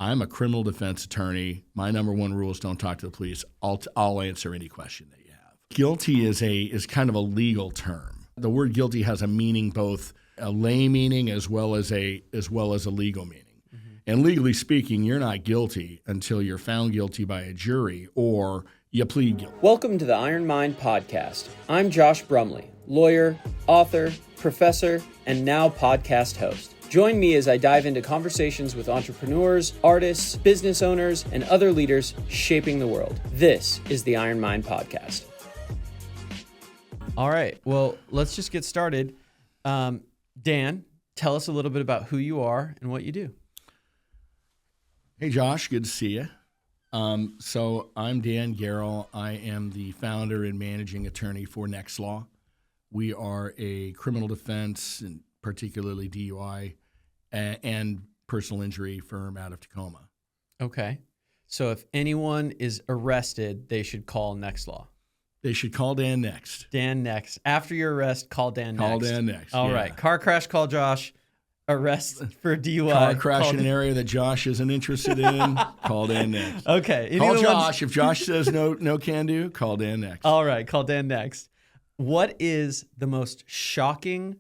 I'm a criminal defense attorney. My number one rule is don't talk to the police. I'll answer any question that you have. Guilty is kind of a legal term. The word guilty has a meaning, both a lay meaning as well as a legal meaning. And legally speaking, you're not guilty until you're found guilty by a jury or you plead guilty. Welcome to the Iron Mind Podcast. I'm Josh Brumley, lawyer, author, professor, and now podcast host. Join me as I dive into conversations with entrepreneurs, artists, business owners, and other leaders shaping the world. This is the Iron Mind Podcast. All right, well, let's just get started. Dan, tell us a little bit about who you are and what you do. Hey, Josh, good to see you. So I'm Dan Gerl. I am the founder and managing attorney for Next Law. We are a criminal defense, and particularly DUI, and personal injury firm out of Tacoma. Okay. So if anyone is arrested, they should call Next Law. They should call Dan next. Dan next. After your arrest, call Dan next. Call Dan next. All right. Car crash, call Josh. Arrest for DUI. Car crash in an area that Josh isn't interested in, call Dan next. Okay. Call Josh. If Josh says no can do, call Dan next. All right. Call Dan next. What is the most shocking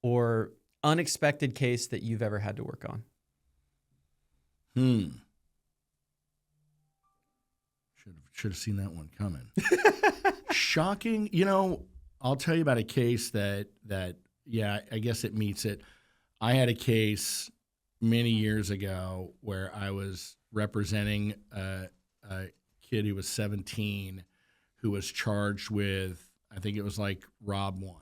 or unexpected case that you've ever had to work on? Should have seen that one coming. Shocking. I'll tell you about a case that I guess it meets it. I had a case many years ago where I was representing a kid who was 17 who was charged with, I think it was like Rob 1.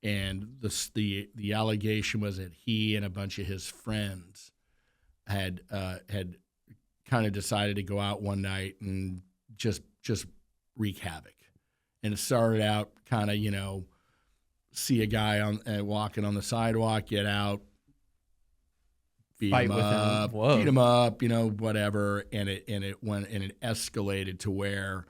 And the allegation was that he and a bunch of his friends had kind of decided to go out one night and just wreak havoc. And it started out kind of, see a guy walking on the sidewalk, get out, beat him up, whatever, and it went and it escalated to where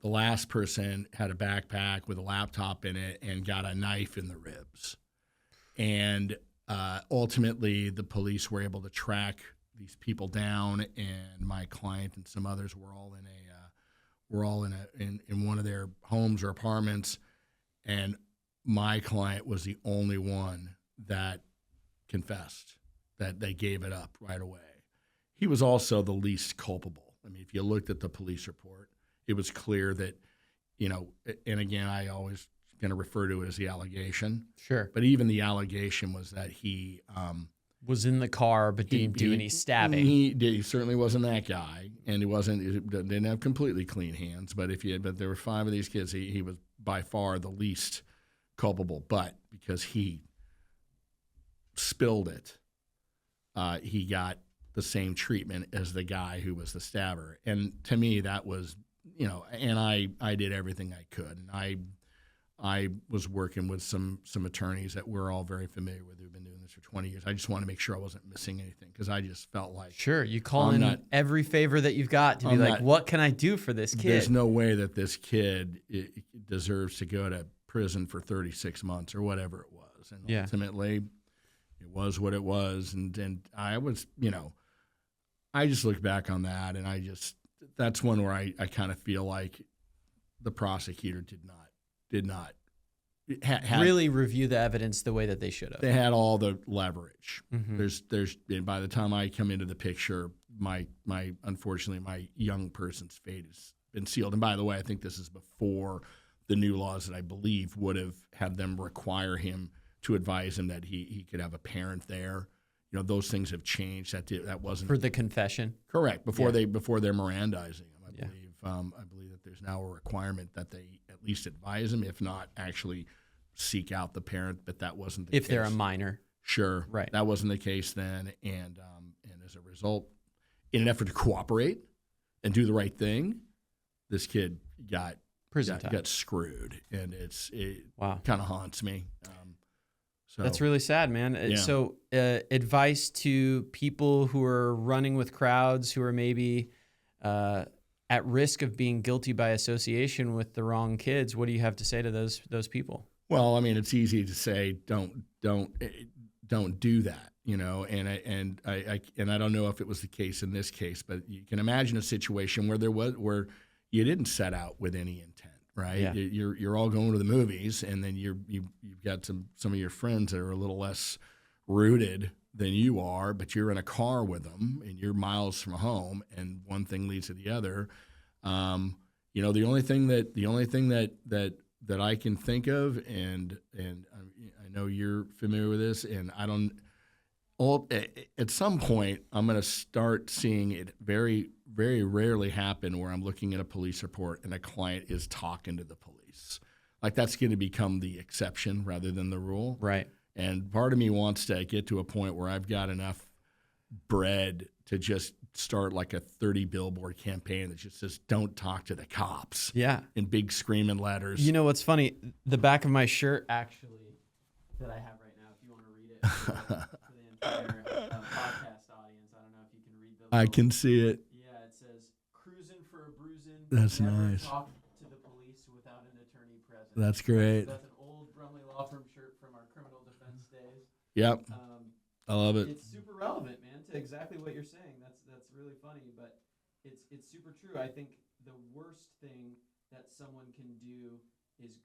the last person had a backpack with a laptop in it and got a knife in the ribs, and ultimately the police were able to track these people down, and my client and some others were all in one of their homes or apartments, and my client was the only one that confessed, that they gave it up right away. He was also the least culpable. I mean, if you looked at the police report, it was clear that, and again, I always going to refer to it as the allegation. Sure. But even the allegation was that he was in the car but didn't do any stabbing. He certainly wasn't that guy, and didn't have completely clean hands. But but there were 5 of these kids. He was by far the least culpable, but because he spilled it, he got the same treatment as the guy who was the stabber. And to me, that was, and I did everything I could. And I was working with some attorneys that we're all very familiar with who've been doing this for 20 years. I just wanted to make sure I wasn't missing anything because I just felt like... Sure, you call in every favor that you've got to be like, what can I do for this kid? There's no way that this kid deserves to go to prison for 36 months or whatever it was. And ultimately, it was what it was. And I was, I just look back on that, and that's one where I kind of feel like the prosecutor did not really review the evidence the way that they should have. They had all the leverage. Mm-hmm. And by the time I come into the picture, unfortunately, my young person's fate has been sealed. And by the way, I think this is before the new laws that I believe would have had them require him to advise him that he could have a parent there. Those things have changed. That wasn't for the confession. Correct. Before they're Mirandizing him, I believe that there's now a requirement that they at least advise him, if not actually seek out the parent. But that wasn't the case. If they're a minor. Sure. Right. That wasn't the case then, and as a result, in an effort to cooperate and do the right thing, this kid got screwed, and it kind of haunts me. So that's really sad, man. Yeah. So advice to people who are running with crowds, who are maybe at risk of being guilty by association with the wrong kids. What do you have to say to those people? Well, I mean, it's easy to say don't do that. and I don't know if it was the case in this case, but you can imagine a situation where you didn't set out with any intent, right? Yeah. You're all going to the movies, and then you've got some of your friends that are a little less rooted than you are, but you're in a car with them, and you're miles from home, and one thing leads to the other. The only thing that I can think of, and I know you're familiar with this, and at some point I'm going to start seeing it very, very rarely happen where I'm looking at a police report and a client is talking to the police. Like, that's going to become the exception rather than the rule. Right. And part of me wants to get to a point where I've got enough bread to just start like a 30 billboard campaign that just says, "Don't talk to the cops." Yeah. In big screaming letters. You know what's funny? The back of my shirt, actually, that I have right now, if you want to read it for the entire podcast audience, I don't know if you can read the I can see it. Yeah, it says, "Cruising for a bruising. That's Never nice. Talk to the police without an attorney present." That's great. That's an old Brumley Law Firm shirt from our criminal defense days. Yep. I love it. It's super relevant, man, to exactly what you're saying. That's really funny, but it's super true. I think the worst thing that someone can do is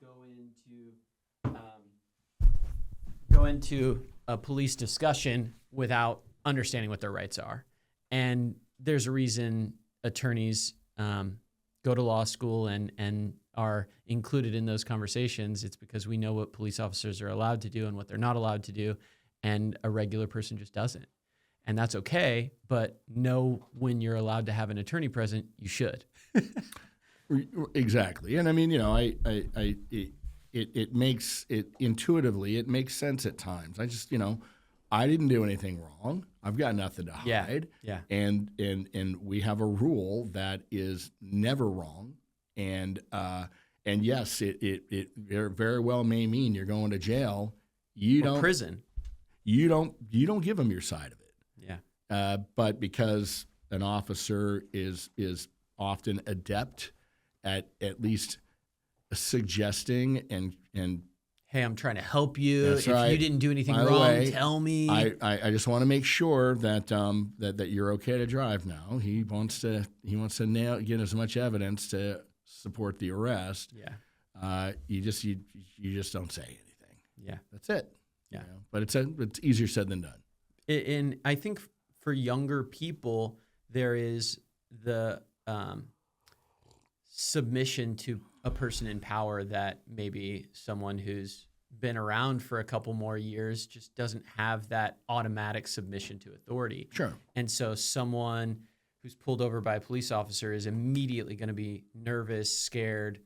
go into a police discussion without understanding what their rights are. And there's a reason attorneys go to law school and are included in those conversations. It's because we know what police officers are allowed to do and what they're not allowed to do, and a regular person just doesn't. And that's okay, but know when you're allowed to have an attorney present, you should. Exactly. And I mean, it makes it intuitively, it makes sense at times. I just, I didn't do anything wrong. I've got nothing to hide. Yeah. And we have a rule that is never wrong. And yes, it very well may mean you're going to jail. Prison. You don't give them your side of it. Yeah. But because an officer is often adept at least suggesting and hey, I'm trying to help you. That's if right. You didn't do anything By the wrong, way, tell me. I just want to make sure that that you're okay to drive now. He wants to get as much evidence to support the arrest. Yeah. You just don't say anything. Yeah. That's it. Yeah. But it's easier said than done. And I think for younger people, there is the submission to a person in power that maybe someone who's been around for a couple more years just doesn't have that automatic submission to authority. Sure. And so someone who's pulled over by a police officer is immediately going to be nervous, scared,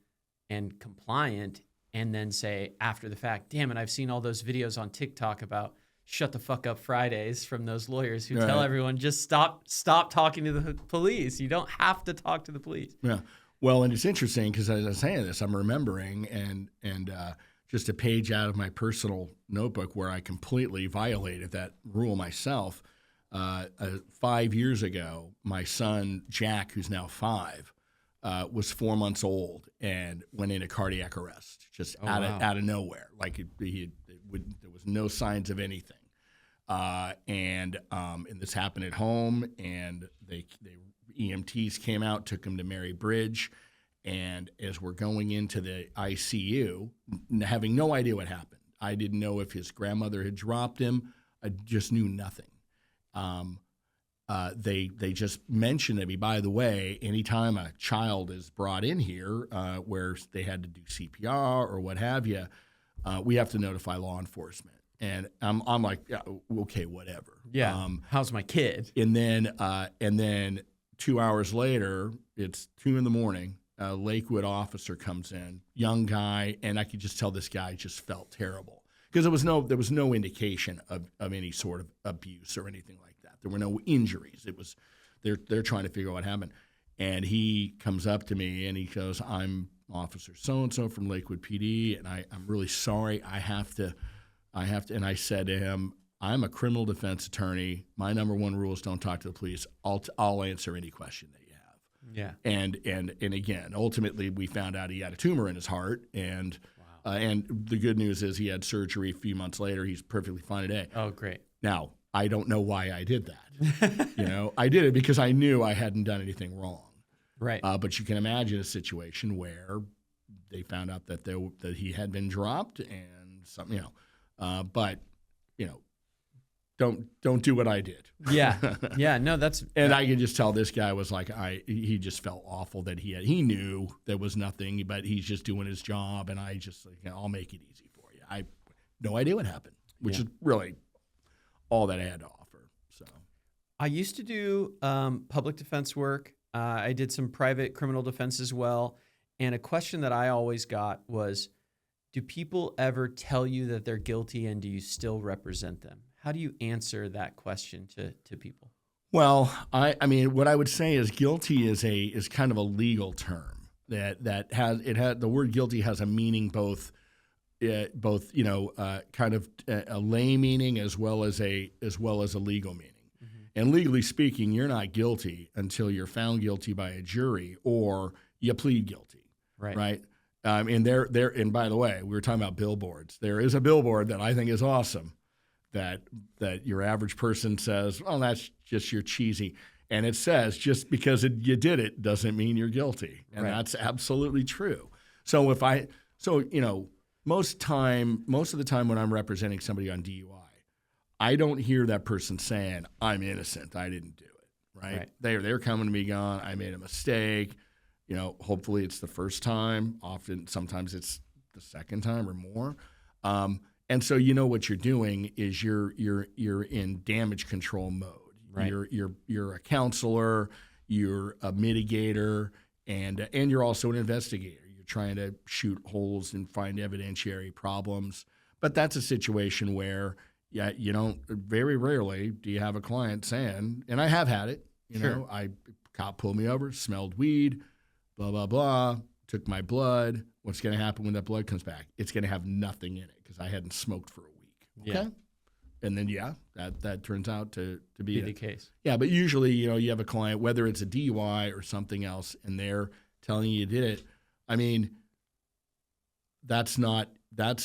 and compliant, and then say after the fact, "Damn it, I've seen all those videos on TikTok about shut the fuck up Fridays from those lawyers who tell everyone just stop talking to the police. You don't have to talk to the police." Yeah. Well, and it's interesting because as I was saying this, I'm remembering and just a page out of my personal notebook where I completely violated that rule myself. 5 years ago, my son Jack, who's now 5, was 4 months old and went into cardiac arrest just out of nowhere. Like there was no signs of anything, and this happened at home, and they EMTs came out, took him to Mary Bridge, and as we're going into the ICU, having no idea what happened, I didn't know if his grandmother had dropped him. I just knew nothing. They just mentioned to me, by the way, anytime a child is brought in here where they had to do CPR or what have you, we have to notify law enforcement. And I'm like, yeah, okay, whatever. Yeah. How's my kid? And then 2 hours later, it's 2 a.m. A Lakewood officer comes in, young guy, and I could just tell this guy just felt terrible because there was no indication of any sort of abuse or anything like that. There were no injuries. It was they're trying to figure out what happened, and he comes up to me and he goes, "I'm Officer so and so from Lakewood PD, and I'm really sorry. I have to." And I said to him, "I'm a criminal defense attorney. My number one rule is don't talk to the police. I'll answer any question that you have." Yeah. And again, ultimately, we found out he had a tumor in his heart, and and the good news is he had surgery a few months later. He's perfectly fine today. Oh, great. Now, I don't know why I did that. I did it because I knew I hadn't done anything wrong. Right. But you can imagine a situation where they found out that he had been dropped and something, but don't do what I did. Yeah. No, that's and I can just tell this guy was like he just felt awful that he knew there was nothing, but he's just doing his job, and I just I'll make it easy for you. I no idea what happened, which is really all that I had to offer. So I used to do public defense work. I did some private criminal defense as well. And a question that I always got was, do people ever tell you that they're guilty, and do you still represent them? How do you answer that question to people? Well, I mean, what I would say is guilty is kind of a legal term that has the word guilty has a meaning both kind of a lay meaning as well as a legal meaning. And legally speaking, you're not guilty until you're found guilty by a jury or you plead guilty. Right. And by the way, we were talking about billboards. There is a billboard that I think is awesome that your average person says, "Oh, that's just you're cheesy." And it says just because you did it doesn't mean you're guilty. And that's absolutely true. So most of the time when I'm representing somebody on DUI, I don't hear that person saying, "I'm innocent, I didn't do it." Right? They're coming to me going, "I made a mistake." Hopefully it's the first time. Sometimes it's the second time or more. And so what you're doing is you're in damage control mode. Right. You're a counselor, you're a mitigator, and you're also an investigator. You're trying to shoot holes and find evidentiary problems. But that's a situation where very rarely do you have a client saying, and I have had it, cop pulled me over, smelled weed, blah, blah, blah, took my blood. What's going to happen when that blood comes back? It's going to have nothing in it because I hadn't smoked for a week. Okay? Yeah. And then, that turns out to be the case. Yeah, but usually, you have a client, whether it's a DUI or something else, and they're telling you did it. I mean, that's not a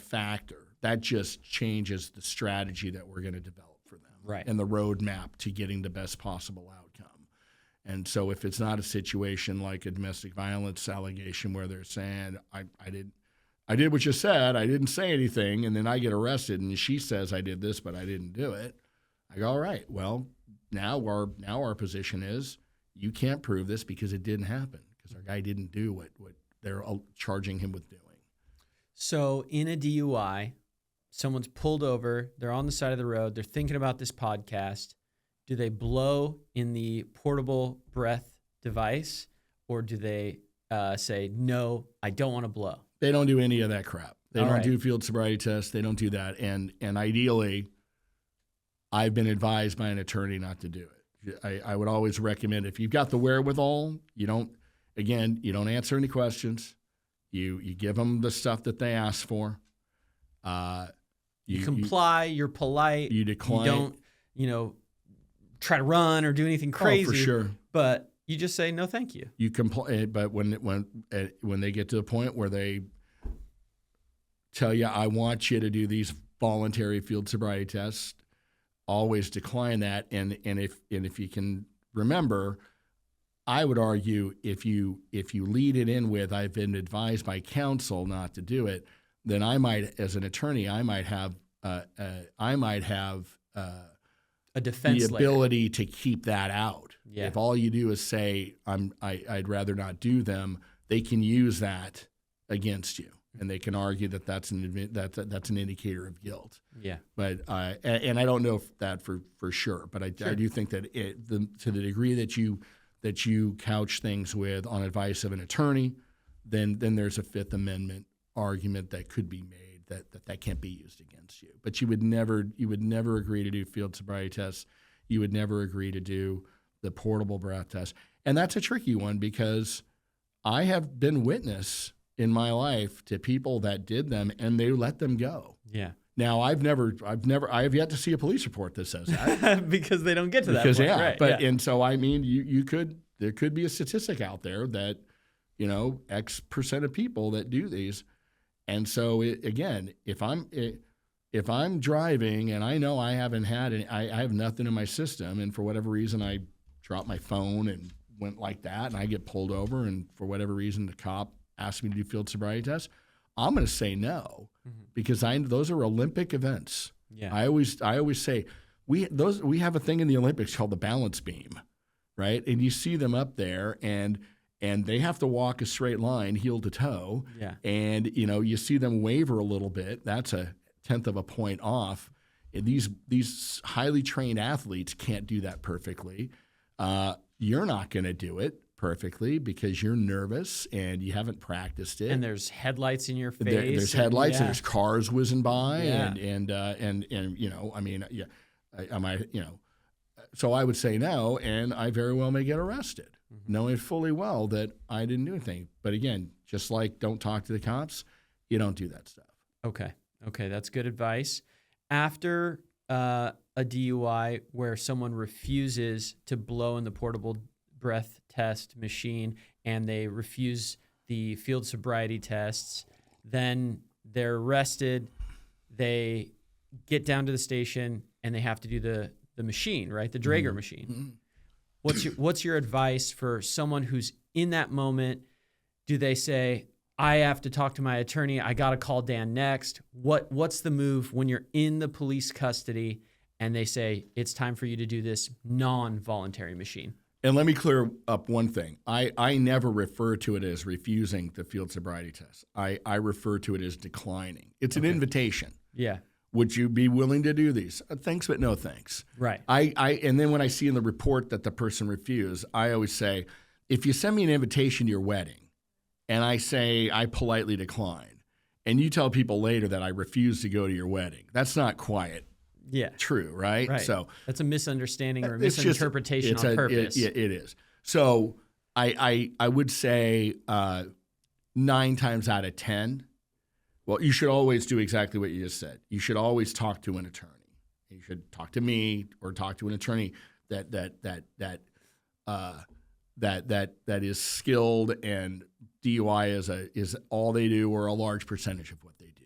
factor. That just changes the strategy that we're going to develop for them and the roadmap to getting the best possible outcome. And so if it's not a situation like a domestic violence allegation where they're saying, I did what you said, I didn't say anything, and then I get arrested and she says I did this, but I didn't do it, I go, all right, well, now our position is you can't prove this because it didn't happen because our guy didn't do what they're charging him with doing. So in a DUI, someone's pulled over, they're on the side of the road, they're thinking about this podcast. Do they blow in the portable breath device, or do they say, no, I don't want to blow? They don't do any of that crap. They don't do field sobriety tests. They don't do that. And ideally, I've been advised by an attorney not to do it. I would always recommend if you've got the wherewithal, you don't answer any questions. You give them the stuff that they ask for. You comply. You're polite. You decline. You don't, try to run or do anything crazy. Oh, for sure. But you just say no, thank you. You comply, but when they get to the point where they tell you, I want you to do these voluntary field sobriety tests, always decline that. And if you can remember, I would argue if you lead it in with I've been advised by counsel not to do it, then I might, as an attorney, I might have a defense the ability to keep that out. Yeah. If all you do is say I'd rather not do them, they can use that against you, and they can argue that that's an indicator of guilt. Yeah. But and I don't know if that for sure, but I do think that to the degree that you couch things with on advice of an attorney, then there's a Fifth Amendment argument that could be made that can't be used against you. But you would never agree to do field sobriety tests. You would never agree to do the portable breath test. And that's a tricky one because I have been witness in my life to people that did them and they let them go. Yeah. Now I have yet to see a police report that says that. Because they don't get to that point. Right. But and so I mean there could be a statistic out there that, X percent of people that do these. And so, if if I'm driving and I know I haven't had any, I have nothing in my system, and for whatever reason I dropped my phone and went like that, and I get pulled over, and for whatever reason the cop asks me to do field sobriety tests, I'm going to say no because those are Olympic events. Yeah. I always say we have a thing in the Olympics called the balance beam, right? And you see them up there, and they have to walk a straight line, heel to toe. Yeah. And you see them waver a little bit. That's a tenth of a point off. And these highly trained athletes can't do that perfectly. You're not going to do it perfectly because you're nervous and you haven't practiced it. And there's headlights in your face. There's headlights and there's cars whizzing by, Yeah. So I would say no, and I very well may get arrested, knowing fully well that I didn't do anything. But again, just like don't talk to the cops, you don't do that stuff. Okay, that's good advice. After a DUI where someone refuses to blow in the portable breath test machine and they refuse the field sobriety tests, then they're arrested, they get down to the station, and they have to do the machine, right? The Draeger machine. What's your advice for someone who's in that moment? Do they say, I have to talk to my attorney, I got to call Dan next? What's the move when you're in the police custody and they say, it's time for you to do this non-voluntary machine? And let me clear up one thing. I never refer to it as refusing the field sobriety test. I refer to it as declining. It's an invitation. Yeah. Would you be willing to do these? Thanks, but no thanks. Right. And then when I see in the report that the person refused, I always say, if you send me an invitation to your wedding and I say I politely decline, and you tell people later that I refuse to go to your wedding, that's not quite true, right? Right. So that's a misunderstanding or a misinterpretation on purpose. It is. So I would say 9 times out of 10, well, you should always do exactly what you just said. You should always talk to an attorney. You should talk to me or talk to an attorney that is skilled, and DUI is all they do or a large percentage of what they do.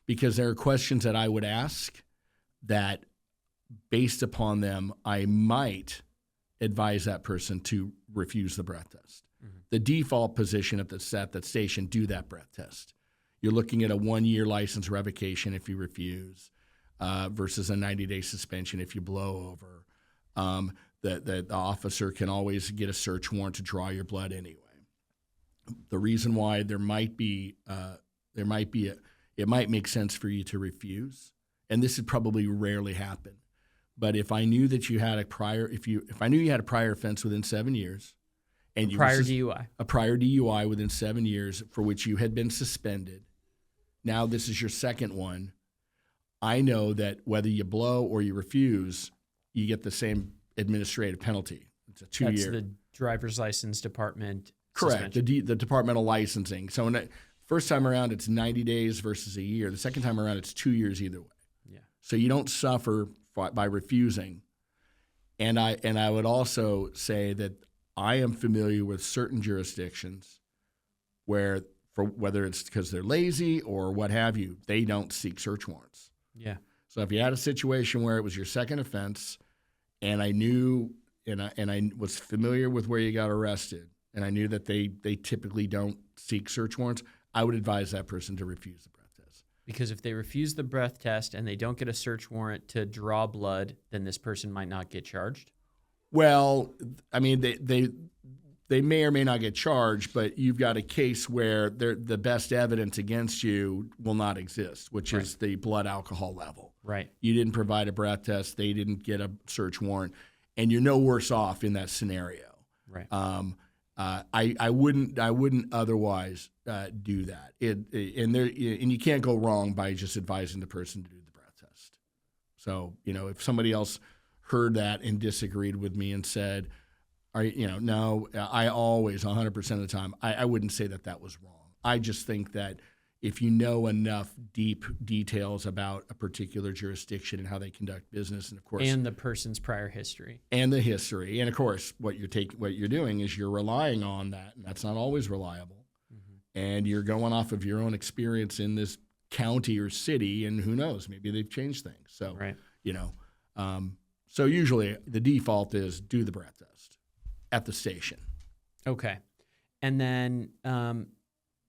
Because there are questions that I would ask that, based upon them, I might advise that person to refuse the breath test. The default position at the station, do that breath test. You're looking at a 1-year license revocation if you refuse, versus a 90-day suspension if you blow over. The officer can always get a search warrant to draw your blood anyway. The reason why it might make sense for you to refuse, and this would probably rarely happen, but if I knew that you had a prior offense within 7 years, and a prior DUI within 7 years for which you had been suspended, now this is your second one, I know that whether you blow or you refuse, you get the same administrative penalty. It's a 2-year. That's the driver's license department. Correct. The departmental licensing. So first time around, it's 90 days versus a year. The second time around, it's 2 years either way. Yeah. So you don't suffer by refusing. And I would also say that I am familiar with certain jurisdictions where, for whether it's because they're lazy or what have you, they don't seek search warrants. Yeah. So if you had a situation where it was your second offense, and I knew and I was familiar with where you got arrested, and I knew that they typically don't seek search warrants, I would advise that person to refuse the breath test. Because if they refuse the breath test and they don't get a search warrant to draw blood, then this person might not get charged? Well, I mean, they may or may not get charged, but you've got a case where the best evidence against you will not exist, which is the blood alcohol level. Right. You didn't provide a breath test. They didn't get a search warrant, and you're no worse off in that scenario. Right. I wouldn't otherwise do that. And you can't go wrong by just advising the person to do the breath test. So if somebody else heard that and disagreed with me and said, no, I always 100% of the time, I wouldn't say that was wrong. I just think that if you know enough deep details about a particular jurisdiction and how they conduct business, and of course, and the person's prior history, and the history, and of course, what you're doing is you're relying on that, and that's not always reliable. And you're going off of your own experience in this county or city, and who knows, maybe they've changed things. So, Right. So usually the default is do the breath test at the station. Okay. And then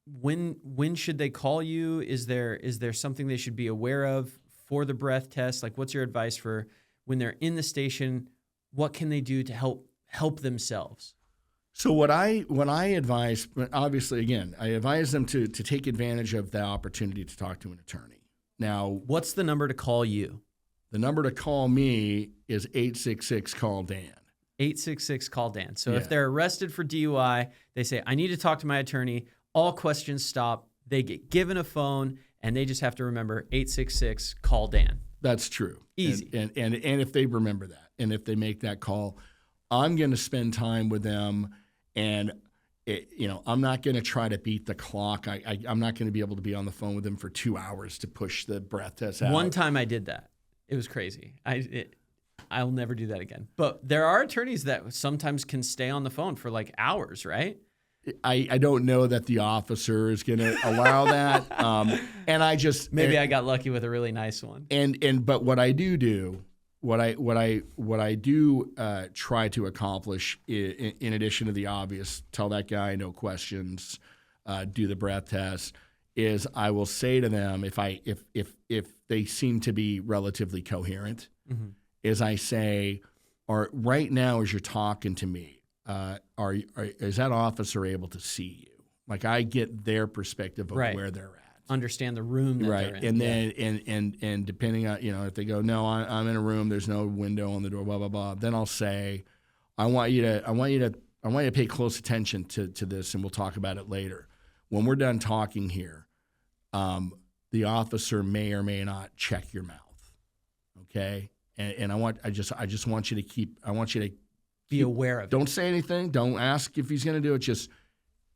when should they call you? Is there something they should be aware of for the breath test? Like, what's your advice for when they're in the station? What can they do to help themselves? So when I advise, obviously, again, I advise them to take advantage of the opportunity to talk to an attorney. Now, What's the number to call you? the number to call me is 866-CALL-DAN. 866-CALL-DAN. So Yeah. if they're arrested for DUI, they say, I need to talk to my attorney. All questions stop. They get given a phone, and they just have to remember 866-CALL-DAN. That's true. Easy. And if they remember that, and if they make that call, I'm going to spend time with them, and I'm not going to try to beat the clock. I'm not going to be able to be on the phone with them for 2 hours to push the breath test out. One time I did that. It was crazy. I'll never do that again. But there are attorneys that sometimes can stay on the phone for like hours, right? I don't know that the officer is going to allow that. And I just Maybe I got lucky with a really nice one. But what I do try to accomplish in addition to the obvious, tell that guy no questions, do the breath test, is I will say to them if they seem to be relatively coherent, is I say, right now as you're talking to me, is that officer able to see you? Like, I get their perspective of Right. where they're at. Understand the room that Right, they're in. and then and depending on if they go, no, I'm in a room, there's no window on the door, blah blah blah. Then I'll say, I want you to pay close attention to this, and we'll talk about it later. When we're done talking here, the officer may or may not check your mouth, okay? And I just want you to Be aware of it. don't say anything, don't ask if he's going to do it, just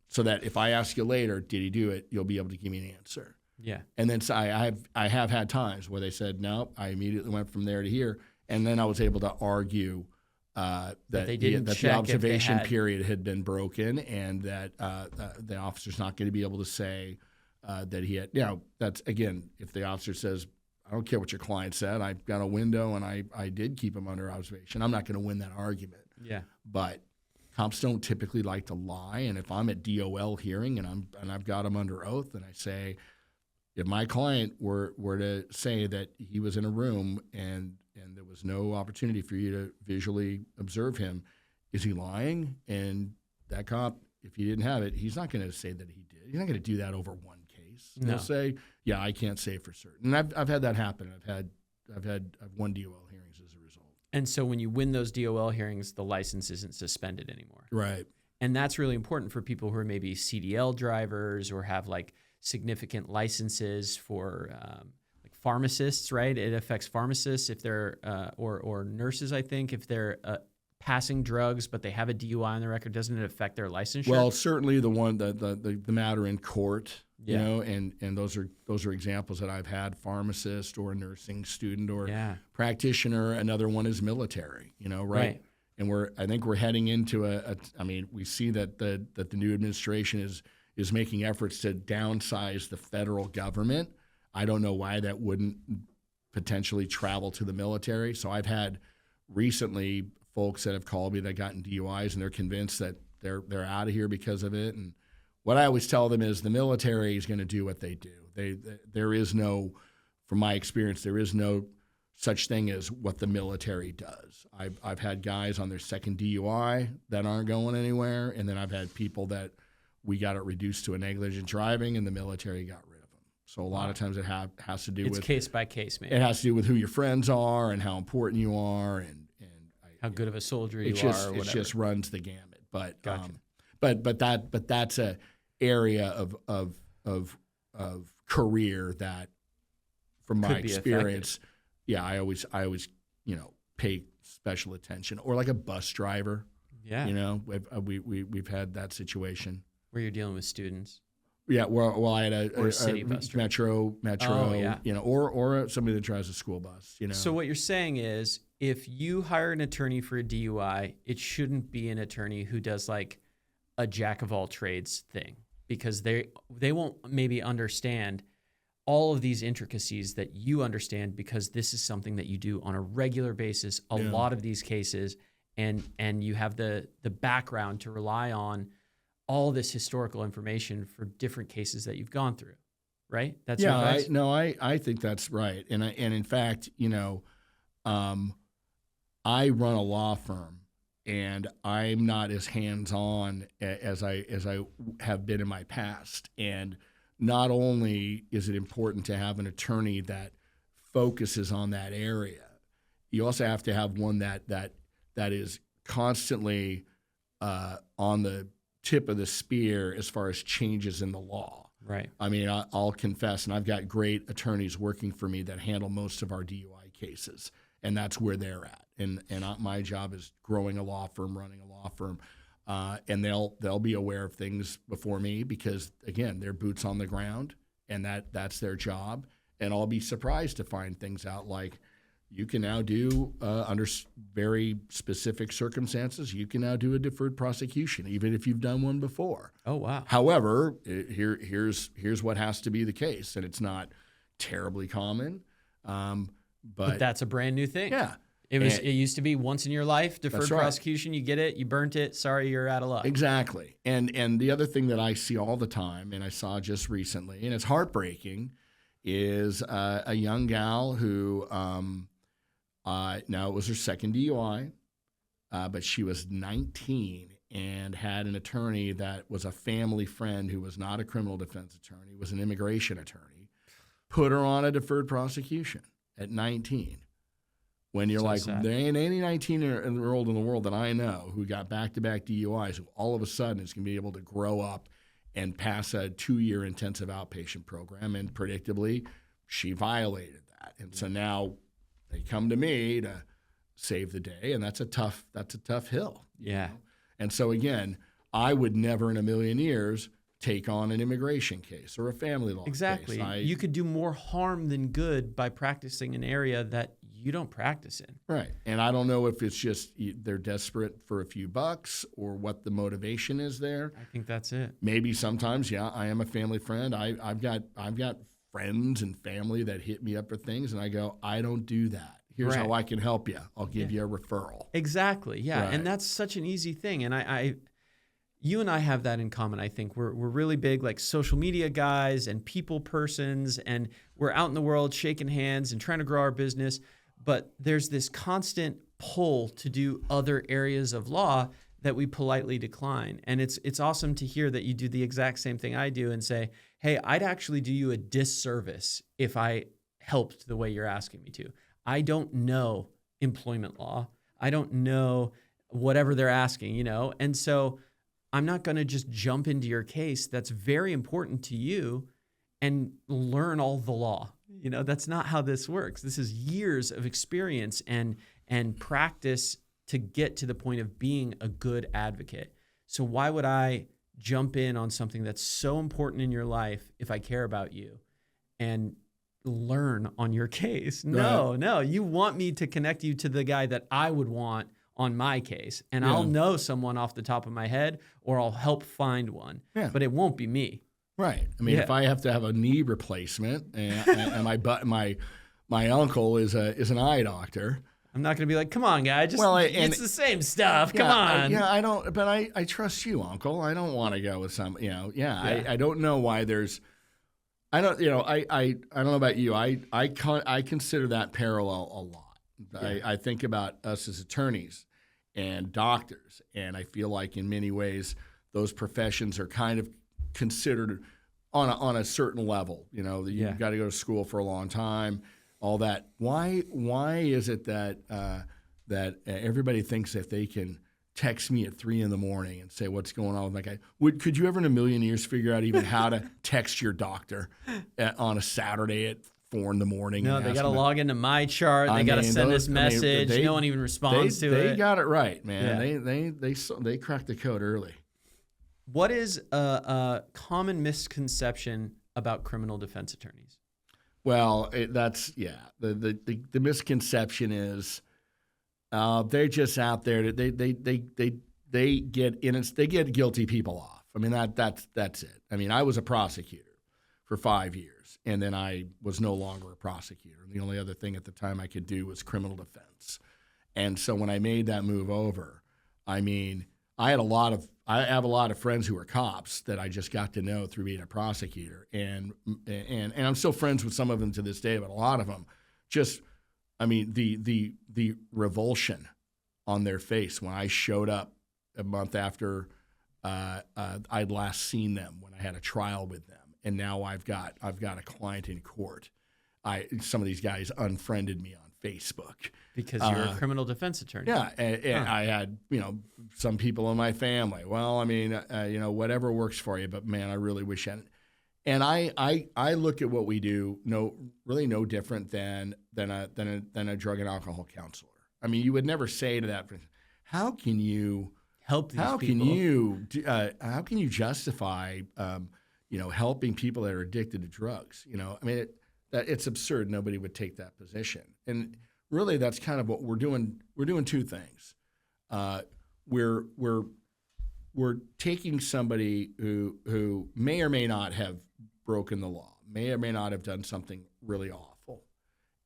so that if I ask you later, did he do it, you'll be able to give me an answer. Yeah. And then so I have had times where they said no. I immediately went from there to here, and then I was able to argue that they didn't the check if they observation had- period had been broken, and that the officer's not going to be able to say that he had. That's again, if the officer says, I don't care what your client said, I've got a window and I did keep him under observation, I'm not going to win that argument. Yeah. But cops don't typically like to lie, and if I'm at DOL hearing and I've got him under oath, and I say, if my client were to say that he was in a room and there was no opportunity for you to visually observe him, is he lying? And that cop, if he didn't have it, he's not going to say that he did. He's not going to do that over one case. No. He'll say, yeah, I can't say for certain. And I've had that happen. I've won DOL hearings as a result. And so when you win those DOL hearings, the license isn't suspended anymore. Right. And that's really important for people who are maybe CDL drivers or have like significant licenses for like pharmacists, right? It affects pharmacists if they're or nurses, I think, if they're passing drugs but they have a DUI on their record. Doesn't it affect their licensure? Well, certainly the matter in court, Yeah. and those are examples that I've had: pharmacist or nursing student or Yeah. practitioner. Another one is military, right? Right. And I think we're heading into we see that the new administration is making efforts to downsize the federal government. I don't know why that wouldn't potentially travel to the military. So I've had recently folks that have called me that got in DUIs, and they're convinced that they're out of here because of it. And what I always tell them is the military is going to do what they do. There is no, from my experience, there is no such thing as what the military does. I've had guys on their second DUI that aren't going anywhere, and then I've had people that we got it reduced to a negligent driving, and the military got rid of them. So a lot of times it has to do It's with case by case, man. it has to do with who your friends are and how important you are, and How good of a soldier you it are or just whatever. it just runs the gamut. But Gotcha. but that's a area of career that, from my Could be experience, I always pay special attention. Or like a bus driver, Yeah. we've had that situation. Where you're dealing with students. Yeah, well, I had Or a city bus driver. metro, Oh, yeah. or somebody that drives a school bus, So what you're saying is, if you hire an attorney for a DUI, it shouldn't be an attorney who does like a jack of all trades thing, because they won't maybe understand all of these intricacies that you understand because this is something that you do on a regular basis, a lot of these cases, and you have the background to rely on all this historical information for different cases that you've gone through, right? That's your advice? I think that's right. And in fact, I run a law firm, and I'm not as hands-on as I have been in my past. And not only is it important to have an attorney that focuses on that area, you also have to have one that is constantly on the tip of the spear as far as changes in the law. Right. I mean, I'll confess, and I've got great attorneys working for me that handle most of our DUI cases, and that's where they're at. And my job is growing a law firm, running a law firm, and they'll be aware of things before me because, again, they're boots on the ground, and that's their job. And I'll be surprised to find things out like you can now do, under very specific circumstances, you can now do a deferred prosecution, even if you've done one before. Oh, wow. However, here's what has to be the case, and it's not terribly common, but that's a brand new thing. Yeah. It used to be once in your life, deferred right. prosecution, you get it, you burnt it, sorry, you're out of luck. Exactly. And the other thing that I see all the time, and I saw just recently, and it's heartbreaking, is a young gal who, now it was her second DUI, but she was 19 and had an attorney that was a family friend who was not a criminal defense attorney, was an immigration attorney, put her on a deferred prosecution at 19. When you're like, sad. there ain't any 19-year-old in the world that I know who got back-to-back DUIs who all of a sudden is going to be able to grow up and pass a 2-year intensive outpatient program, and predictably, she violated that. And so now they come to me to save the day, and that's a tough hill. Yeah. Know? And so again, I would never in a million years take on an immigration case or a family law Exactly. case. You could do more harm than good by practicing an area that you don't practice in. Right. And I don't know if it's just they're desperate for a few bucks or what the motivation is there. I think that's it. Maybe sometimes, I am a family friend. I've got friends and family that hit me up for things, and I go, I don't do that. Here's how I can help you. I'll give you a referral. Exactly. Yeah. Right. And that's such an easy thing. And you and I have that in common. I think we're really big like social media guys and people persons, and we're out in the world shaking hands and trying to grow our business. But there's this constant pull to do other areas of law that we politely decline. And it's awesome to hear that you do the exact same thing I do and say, hey, I'd actually do you a disservice if I helped the way you're asking me to. I don't know employment law. I don't know whatever they're asking, And so I'm not going to just jump into your case that's very important to you and learn all the law. That's not how this works. This is years of experience and practice to get to the point of being a good advocate. So why would I jump in on something that's so important in your life if I care about you and learn on your case? No. You want me to connect you to the guy that I would want on my case. And I'll know someone off the top of my head, or I'll help find one. Yeah. But it won't be me. Right. I mean, if I have to have a knee replacement and my uncle is an eye doctor, I'm not going to be like, come on, guy, it's the same stuff. Come on. I don't. But I trust you, Uncle. I don't want to go with some. I don't know why there's. I don't. I don't know about you. I consider that parallel a lot. Yeah. I think about us as attorneys and doctors, and I feel like in many ways those professions are kind of considered on a certain level. You've got to go to school for a long time, all that. Why is it that everybody thinks that they can text me at 3 a.m. and say what's going on with my guy? Could you ever in a million years figure out even how to text your doctor on a Saturday at 4 a.m? No, they got to log into my chart. They got to send this message. No one even responds to it. They got it right, man. Yeah. They cracked the code early. What is a common misconception about criminal defense attorneys? Well, the misconception is they're just out there. They get guilty people off. I mean that's it. I mean, I was a prosecutor for 5 years, and then I was no longer a prosecutor. And the only other thing at the time I could do was criminal defense. And so when I made that move over, I mean, I have a lot of friends who are cops that I just got to know through being a prosecutor, and I'm still friends with some of them to this day, but a lot of them just, I mean, the revulsion on their face when I showed up a month after I'd last seen them, when I had a trial with them, and now I've got a client in court. Some of these guys unfriended me on Facebook because you're a criminal defense attorney. Yeah, and I had some people in my family. Well, I mean, whatever works for you, but man, I really wish I hadn't. And I look at what we do really no different than a drug and alcohol counselor. I mean, you would never say to that person, how can you help these how people? How can you justify helping people that are addicted to drugs? I mean, it's absurd. Nobody would take that position. And really, that's kind of what we're doing. We're doing two things. We're taking somebody who may or may not have broken the law, may or may not have done something really awful,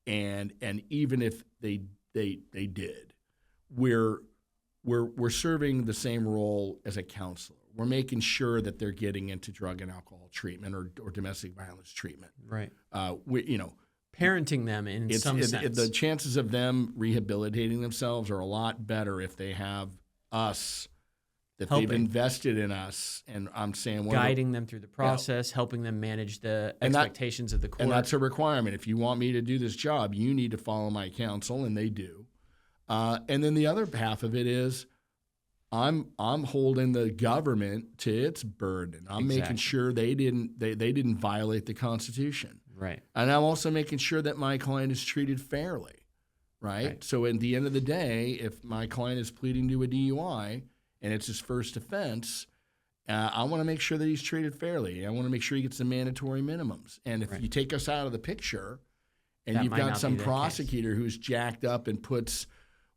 and even if they did, we're serving the same role as a counselor. We're making sure that they're getting into drug and alcohol treatment or domestic violence treatment. Right. Parenting them in some sense. The chances of them rehabilitating themselves are a lot better if they have us, that they've invested in us. And I'm saying guiding them through the process, helping them manage the expectations of the court. And that's a requirement. If you want me to do this job, you need to follow my counsel, and they do. And then the other half of it is I'm holding the government to its burden. I'm making sure they didn't violate the Constitution. Right. And I'm also making sure that my client is treated fairly. Right? So at the end of the day, if my client is pleading to a DUI and it's his first offense, I want to make sure that he's treated fairly. I want to make sure he gets the mandatory minimums. And if you take us out of the picture and you've got some prosecutor who's jacked up and puts,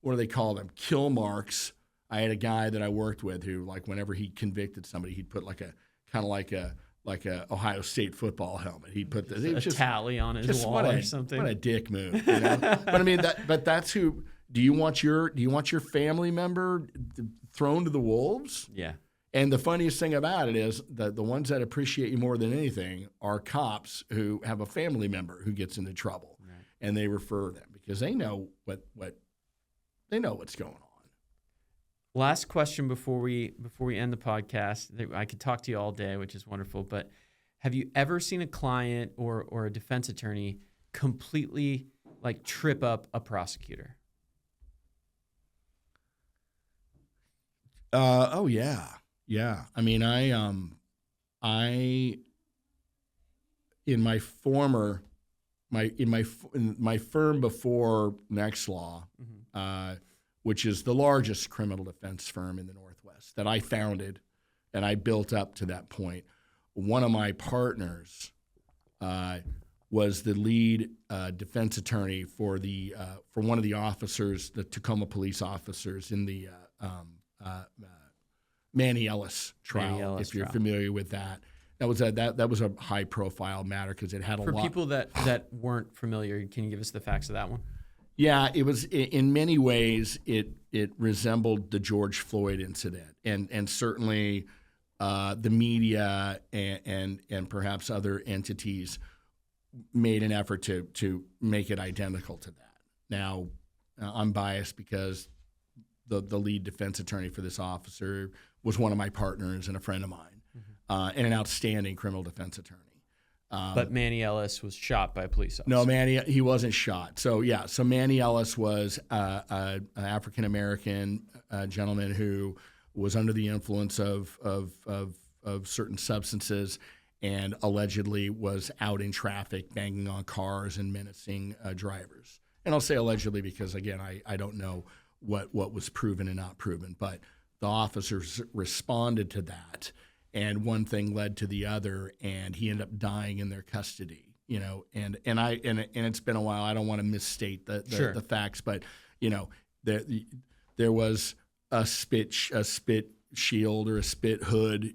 what do they call them, kill marks. I had a guy that I worked with who, like, whenever he convicted somebody, he'd put like a Ohio State football helmet. He'd put a tally on his wall or something. What a dick move! But I mean, that's who. Do you want your family member thrown to the wolves? Yeah. And the funniest thing about it is that the ones that appreciate you more than anything are cops who have a family member who gets into trouble, and they refer them because they know what they know what's going on. Last question before we end the podcast. I could talk to you all day, which is wonderful, but have you ever seen a client or a defense attorney completely trip up a prosecutor? Oh yeah. Yeah. I mean, in my firm before Next Law, which is the largest criminal defense firm in the Northwest that I founded and I built up to that point. One of my partners was the lead defense attorney for one of the officers, the Tacoma police officers in the Manny Ellis trial. If you're familiar with that. That was a high profile matter because it had a lot. For people that weren't familiar, can you give us the facts of that one? Yeah, it was in many ways it resembled the George Floyd incident, and certainly the media and perhaps other entities made an effort to make it identical to that. Now, I'm biased because the lead defense attorney for this officer was one of my partners and a friend of mine, and an outstanding criminal defense attorney. But Manny Ellis was shot by a police officer. No, he wasn't shot. So Manny Ellis was an African-American gentleman who was under the influence of certain substances and allegedly was out in traffic, banging on cars and menacing drivers. And I'll say allegedly because, again, I don't know what was proven and not proven. But the officers responded to that. And one thing led to the other, and he ended up dying in their custody. And it's been a while. I don't want to misstate the facts, but there was a spit shield or a spit hood,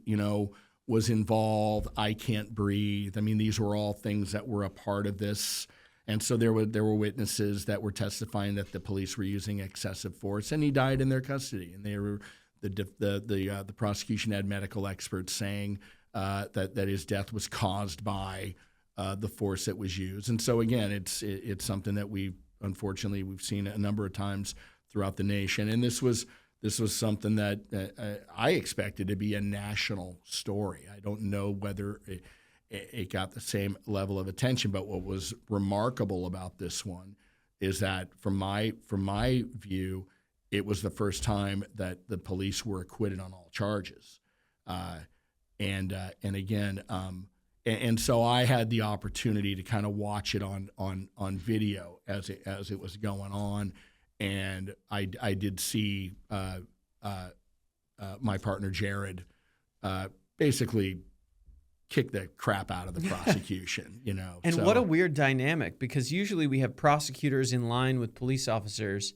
was involved. I can't breathe. I mean, these were all things that were a part of this. And so there were witnesses that were testifying that the police were using excessive force, and he died in their custody. And they were the prosecution had medical experts saying that his death was caused by the force that was used. And so again, it's something that unfortunately we've seen a number of times throughout the nation. And this was something that I expected to be a national story. I don't know whether it got the same level of attention, but what was remarkable about this one is that from my view, it was the first time that the police were acquitted on all charges. And so I had the opportunity to kind of watch it on video as it was going on, and I did see my partner Gerl basically kick the crap out of the prosecution, And so, what a weird dynamic, because usually we have prosecutors in line with police officers,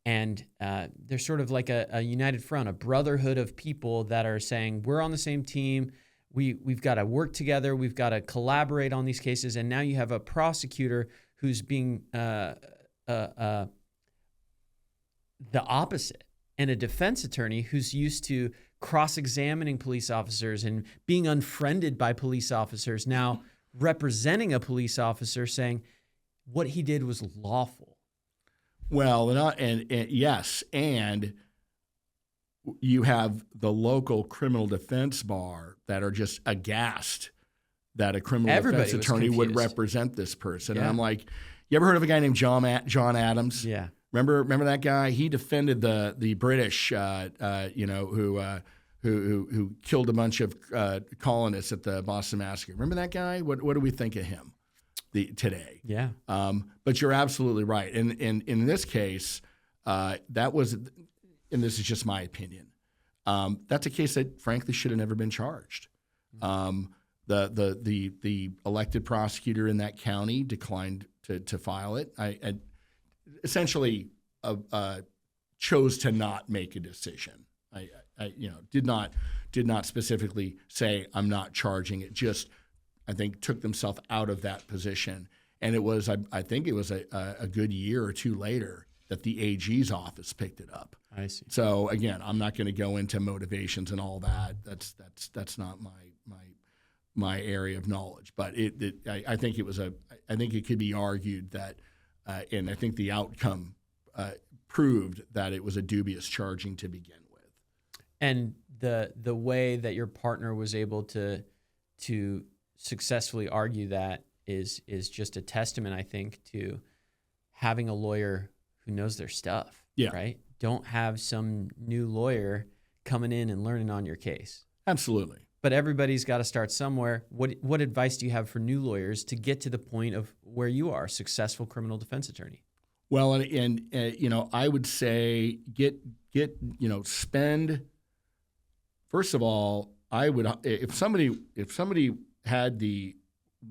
and they're sort of like a united front, a brotherhood of people that are saying, we're on the same team, we've got to work together, we've got to collaborate on these cases. And now you have a prosecutor who's being the opposite, and a defense attorney who's used to cross-examining police officers and being unfriended by police officers, now representing a police officer saying what he did was lawful. Well, and yes, and you have the local criminal defense bar that are just aghast that a criminal defense attorney would represent this person. Yeah. And I'm like, you ever heard of a guy named John Adams? Yeah. Remember that guy? He defended the British, who killed a bunch of colonists at the Boston Massacre. Remember that guy? What do we think of him today? Yeah. But you're absolutely right. And in this case, that was, and this is just my opinion, that's a case that frankly should have never been charged. The elected prosecutor in that county declined to file it. I essentially chose to not make a decision. I did not specifically say I'm not charging it. Just I think took themselves out of that position, and it was I think it was a good year or two later that the AG's office picked it up. I see. So again, I'm not going to go into motivations and all that. That's not my area of knowledge. But I think I think it could be argued that, and I think the outcome proved that it was a dubious charging to begin with. And the way that your partner was able to successfully argue that is just a testament, I think, to having a lawyer who knows their stuff. Yeah. Right? Don't have some new lawyer coming in and learning on your case. Absolutely. But everybody's got to start somewhere. What advice do you have for new lawyers to get to the point of where you are, a successful criminal defense attorney? Well, and I would say spend. First of all, I would if somebody had the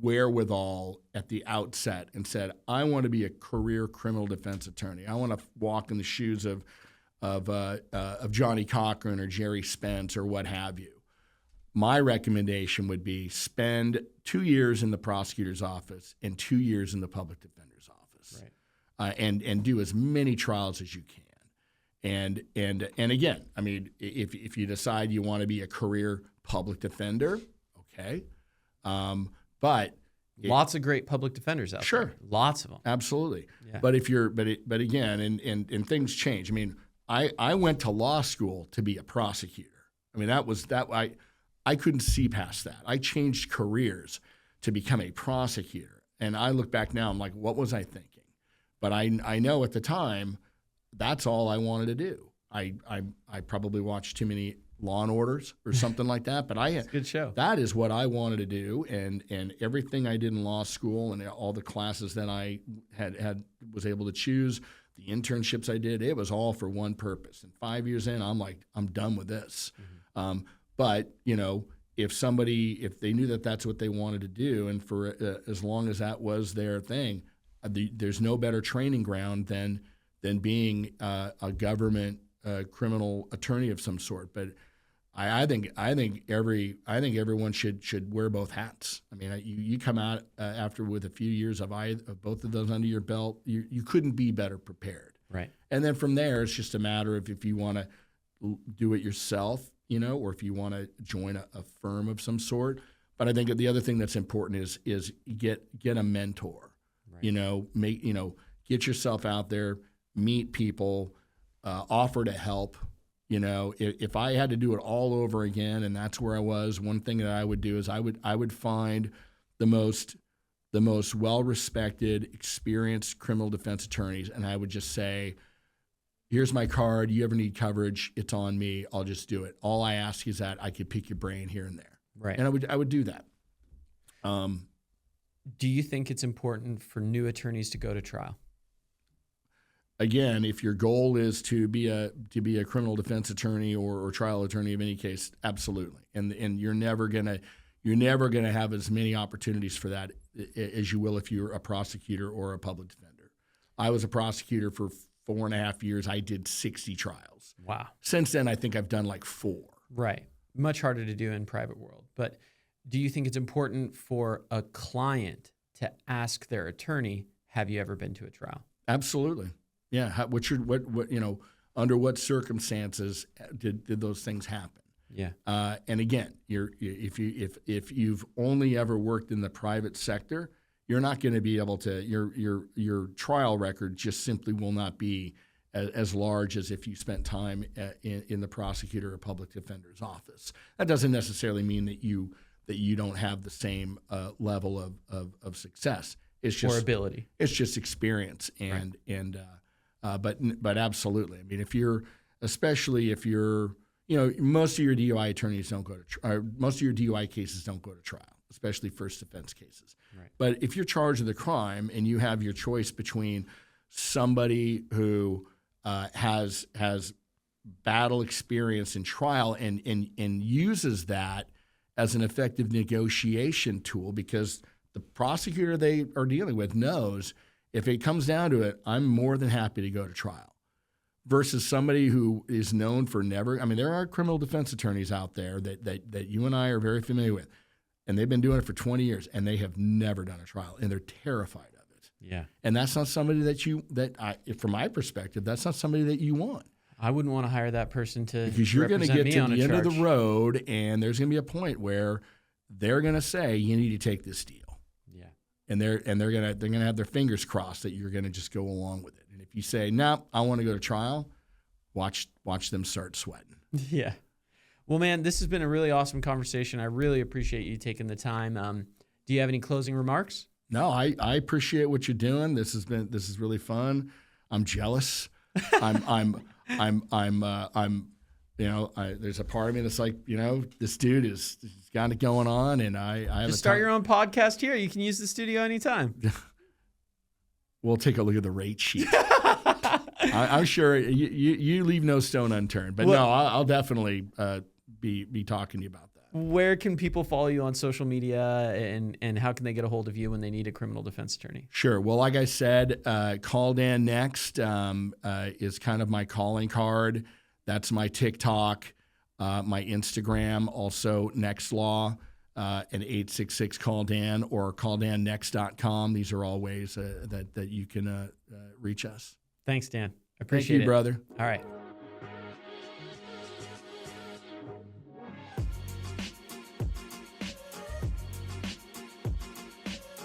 wherewithal at the outset and said, I want to be a career criminal defense attorney. I want to walk in the shoes of Johnny Cochran or Jerry Spence or what have you. My recommendation would be spend 2 years in the prosecutor's office and 2 years in the public defender's office, right. And do as many trials as you can. And again, I mean, if you decide you want to be a career public defender, okay, but lots of great public defenders out sure. there. Lots of them. Absolutely. Yeah. But again, and things change. I mean, I went to law school to be a prosecutor. I mean, I couldn't see past that. I changed careers to become a prosecutor. And I look back now, I'm like, what was I thinking? But I know at the time, that's all I wanted to do. I probably watched too many Law and Orders or something like that. But it's a good show. That is what I wanted to do. And everything I did in law school and all the classes that I was able to choose, the internships I did, it was all for one purpose. And 5 years in, I'm like, I'm done with this. Mm-hmm. But, if they knew that that's what they wanted to do, and for as long as that was their thing, there's no better training ground than being a government criminal attorney of some sort. But I think everyone should wear both hats. I mean, you come out after with a few years of both of those under your belt, you couldn't be better prepared. Right. And then from there, it's just a matter of if you want to do it yourself, or if you want to join a firm of some sort. But I think the other thing that's important is get a mentor. Right. Get yourself out there, meet people, offer to help. If I had to do it all over again, and that's where I was, one thing that I would do is I would find the most well-respected, experienced criminal defense attorneys, and I would just say, here's my card. You ever need coverage, it's on me. I'll just do it. All I ask is that I could pick your brain here and there. Right. And I would do that. Do you think it's important for new attorneys to go to trial? Again, if your goal is to be a criminal defense attorney or trial attorney of any case, absolutely. And you're never gonna have as many opportunities for that as you will if you're a prosecutor or a public defender. I was a prosecutor for 4.5 years. I did 60 trials. Wow. Since then, I think I've done like 4. Right. Much harder to do in private world. But do you think it's important for a client to ask their attorney, have you ever been to a trial? Absolutely. Yeah. Under what circumstances did those things happen? Yeah. And again, if you've only ever worked in the private sector, you're not going to be able to. Your trial record just simply will not be as large as if you spent time in the prosecutor or public defender's office. That doesn't necessarily mean that you don't have the same level of success. It's just or ability. It's just experience but absolutely. I mean, especially if you're most of your DUI attorneys don't go to most of your DUI cases don't go to trial, especially first defense cases. Right. But if you're charged with a crime and you have your choice between somebody who has battle experience in trial and uses that as an effective negotiation tool, because the prosecutor they are dealing with knows if it comes down to it, I'm more than happy to go to trial, versus somebody who is known for never. I mean, there are criminal defense attorneys out there that you and I are very familiar with, and they've been doing it for 20 years, and they have never done a trial, and they're terrified of it. Yeah. And that's not somebody from my perspective, that's not somebody that you want. I wouldn't want to hire that person because you're going to get to the end of the road, and there's going to be a point where they're going to say you need to take this deal. Yeah. And they're going to have their fingers crossed that you're going to just go along with it. And if you say, "No, I want to go to trial," watch them start sweating. Yeah. Well, man, this has been a really awesome conversation. I really appreciate you taking the time. Do you have any closing remarks? No, I appreciate what you're doing. This is really fun. I'm jealous. There's a part of me that's like, this dude he's got it going on, and I have just start your own podcast here. You can use the studio anytime. We'll take a look at the rate sheet. I'm sure you leave no stone unturned, but no, I'll definitely be talking to you about that. Where can people follow you on social media, and how can they get a hold of you when they need a criminal defense attorney? Sure. Well, like I said, Call Dan Next is kind of my calling card. That's my TikTok, my Instagram, also Next Law, and 866-CALL-DAN or calldannext.com. These are all ways that you can reach us. Thanks, Dan. I appreciate it. Thank you, brother. All right.